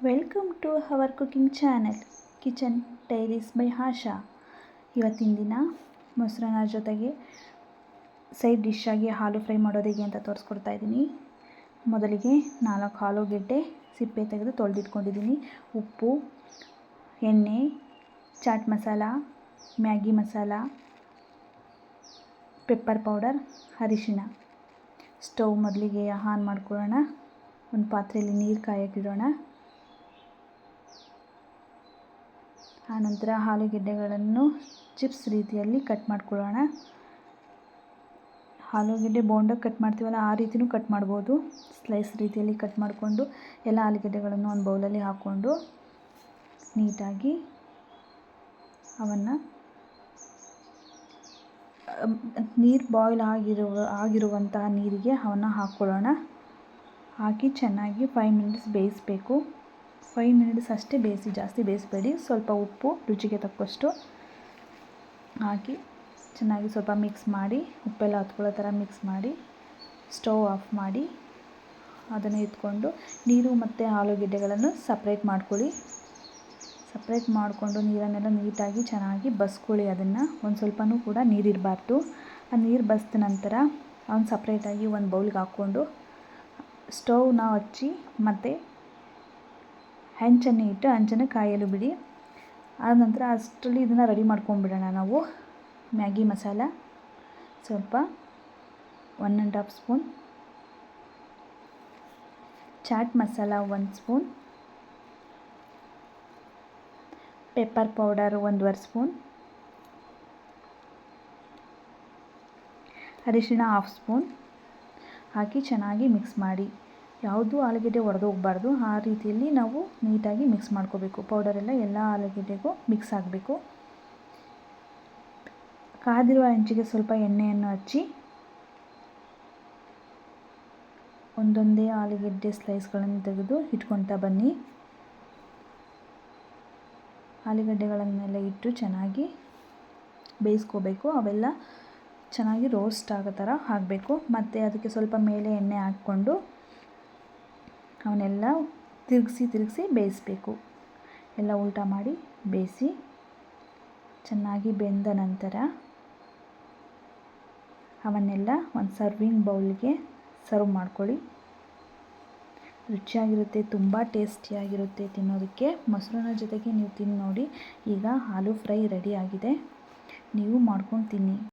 Welcome to our cooking channel kitchen diaries by Asha. ಇವತ್ತಿನ ದಿನ ಮೊಸರನ್ನ ಜೊತೆಗೆ ಸೈಡ್ ಡಿಶ್ ಆಗಿ ಆಲೂ ಫ್ರೈ ಮಾಡೋದು ಹೇಗೆ ಅಂತ ತೋರಿಸ್ಕೊಡ್ತಾ ಇದ್ದೀನಿ. ಮೊದಲಿಗೆ 4 ಆಲೂಗೆಡ್ಡೆ ಸಿಪ್ಪೆ ತೆಗೆದು ತೊಳೆದಿಟ್ಕೊಂಡಿದ್ದೀನಿ. ಉಪ್ಪು, ಎಣ್ಣೆ, chaat masala, Maggi masala, pepper powder, ಅರಿಶಿಣ. ಸ್ಟವ್ ಮೊದಲಿಗೆ ಆನ್ ಮಾಡ್ಕೊಳ್ಳೋಣ. ಒಂದು ಪಾತ್ರೆಯಲ್ಲಿ ನೀರು ಕಾಯಕ್ಕಿಡೋಣ. ಆನಂತರ ಆಲೂಗೆಡ್ಡೆಗಳನ್ನು ಚಿಪ್ಸ್ ರೀತಿಯಲ್ಲಿ ಕಟ್ ಮಾಡ್ಕೊಳ್ಳೋಣ. ಆಲೂಗೆಡ್ಡೆ ಬೋಂಡಕ್ಕೆ ಕಟ್ ಮಾಡ್ತೀವಲ್ಲ ಆ ರೀತಿಯೂ ಕಟ್ ಮಾಡ್ಬೋದು. ಸ್ಲೈಸ್ ರೀತಿಯಲ್ಲಿ ಕಟ್ ಮಾಡಿಕೊಂಡು ಎಲ್ಲ ಆಲೂಗೆಡ್ಡೆಗಳನ್ನು ಒಂದು ಬೌಲಲ್ಲಿ ಹಾಕ್ಕೊಂಡು ನೀಟಾಗಿ ಅವನ್ನು ನೀರು ಬಾಯ್ಲ್ ಆಗಿರುವಂತಹ ನೀರಿಗೆ ಅವನ್ನು ಹಾಕ್ಕೊಳ್ಳೋಣ. ಹಾಕಿ ಚೆನ್ನಾಗಿ 5 ಮಿನಿಟ್ಸ್ ಬೇಯಿಸಬೇಕು. 5 ಮಿನಿಟ್ಸ್ ಅಷ್ಟೇ ಬೇಯಿಸಿ, ಜಾಸ್ತಿ ಬೇಯಿಸಬೇಡಿ. ಸ್ವಲ್ಪ ಉಪ್ಪು ರುಚಿಗೆ ತಕ್ಕಷ್ಟು ಹಾಕಿ ಚೆನ್ನಾಗಿ ಸ್ವಲ್ಪ ಮಿಕ್ಸ್ ಮಾಡಿ, ಉಪ್ಪೆಲ್ಲ ಹತ್ಕೊಳ್ಳೋ ಥರ ಮಿಕ್ಸ್ ಮಾಡಿ ಸ್ಟವ್ ಆಫ್ ಮಾಡಿ ಅದನ್ನು ಎತ್ಕೊಂಡು ನೀರು ಮತ್ತು ಆಲೂಗೆಡ್ಡೆಗಳನ್ನು ಸಪ್ರೇಟ್ ಮಾಡ್ಕೊಳ್ಳಿ. ಸಪ್ರೇಟ್ ಮಾಡಿಕೊಂಡು ನೀರನ್ನೆಲ್ಲ ನೀಟಾಗಿ ಚೆನ್ನಾಗಿ ಬಸ್ಕೊಳ್ಳಿ. ಅದನ್ನು ಒಂದು ಸ್ವಲ್ಪನೂ ಕೂಡ ನೀರಿರಬಾರ್ದು. ಆ ನೀರು ಬಸ್ದ ನಂತರ ಅವನ್ನ ಸಪ್ರೇಟಾಗಿ ಒಂದು ಬೌಲ್ಗೆ ಹಾಕ್ಕೊಂಡು ಸ್ಟವ್ನ ಹಚ್ಚಿ ಮತ್ತು ಹಂಚನ್ನು ಇಟ್ಟು ಹಂಚನ್ನು ಕಾಯಲು ಬಿಡಿ. ಆನಂತರ ಅಷ್ಟರಲ್ಲಿ ಇದನ್ನು ರೆಡಿ ಮಾಡ್ಕೊಂಡ್ಬಿಡೋಣ. ನಾವು ಮ್ಯಾಗಿ ಮಸಾಲ ಸ್ವಲ್ಪ 1½ spoon, chaat masala 1 spoon, pepper powder 1½ spoon, ಅರಿಶಿಣ 1/2 ಸ್ಪೂನ್ ಹಾಕಿ ಚೆನ್ನಾಗಿ ಮಿಕ್ಸ್ ಮಾಡಿ. ಯಾವುದೂ ಆಲೂಗೆಡ್ಡೆ ಒಡೆದೋಗಬಾರ್ದು. ಆ ರೀತಿಯಲ್ಲಿ ನಾವು ನೀಟಾಗಿ ಮಿಕ್ಸ್ ಮಾಡ್ಕೋಬೇಕು. ಪೌಡರೆಲ್ಲ ಎಲ್ಲ ಆಲೂಗೆಡ್ಡೆಗೂ ಮಿಕ್ಸ್ ಆಗಬೇಕು. ಕಾದಿರುವ ಹಂಚಿಗೆ ಸ್ವಲ್ಪ ಎಣ್ಣೆಯನ್ನು ಹಚ್ಚಿ ಒಂದೊಂದೇ ಆಲೂಗೆಡ್ಡೆ ಸ್ಲೈಸ್ಗಳನ್ನು ತೆಗೆದು ಇಟ್ಕೊಳ್ತಾ ಬನ್ನಿ. ಆಲೂಗಡ್ಡೆಗಳನ್ನೆಲ್ಲ ಇಟ್ಟು ಚೆನ್ನಾಗಿ ಬೇಯಿಸ್ಕೋಬೇಕು. ಅವೆಲ್ಲ ಚೆನ್ನಾಗಿ ರೋಸ್ಟ್ ಆಗೋ ಥರ ಆಗಬೇಕು. ಮತ್ತು ಅದಕ್ಕೆ ಸ್ವಲ್ಪ ಮೇಲೆ ಎಣ್ಣೆ ಹಾಕ್ಕೊಂಡು ಅವನ್ನೆಲ್ಲ ತಿರುಗಿಸಿ ಬೇಯಿಸಬೇಕು. ಎಲ್ಲ ಉಲ್ಟಾ ಮಾಡಿ ಬೇಯಿಸಿ ಚೆನ್ನಾಗಿ ಬೆಂದ ನಂತರ ಅವನ್ನೆಲ್ಲ ಒಂದು ಸರ್ವಿಂಗ್ ಬೌಲ್ಗೆ ಸರ್ವ್ ಮಾಡ್ಕೊಳ್ಳಿ. ರುಚಿಯಾಗಿರುತ್ತೆ, ತುಂಬ ಟೇಸ್ಟಿಯಾಗಿರುತ್ತೆ ತಿನ್ನೋದಕ್ಕೆ. ಮೊಸರನ್ನ ಜೊತೆಗೆ ನೀವು ತಿಂದು ನೋಡಿ. ಈಗ ಆಲೂ ಫ್ರೈ ರೆಡಿ ಆಗಿದೆ. ನೀವು ಮಾಡ್ಕೊಂಡು ತಿನ್ನಿ.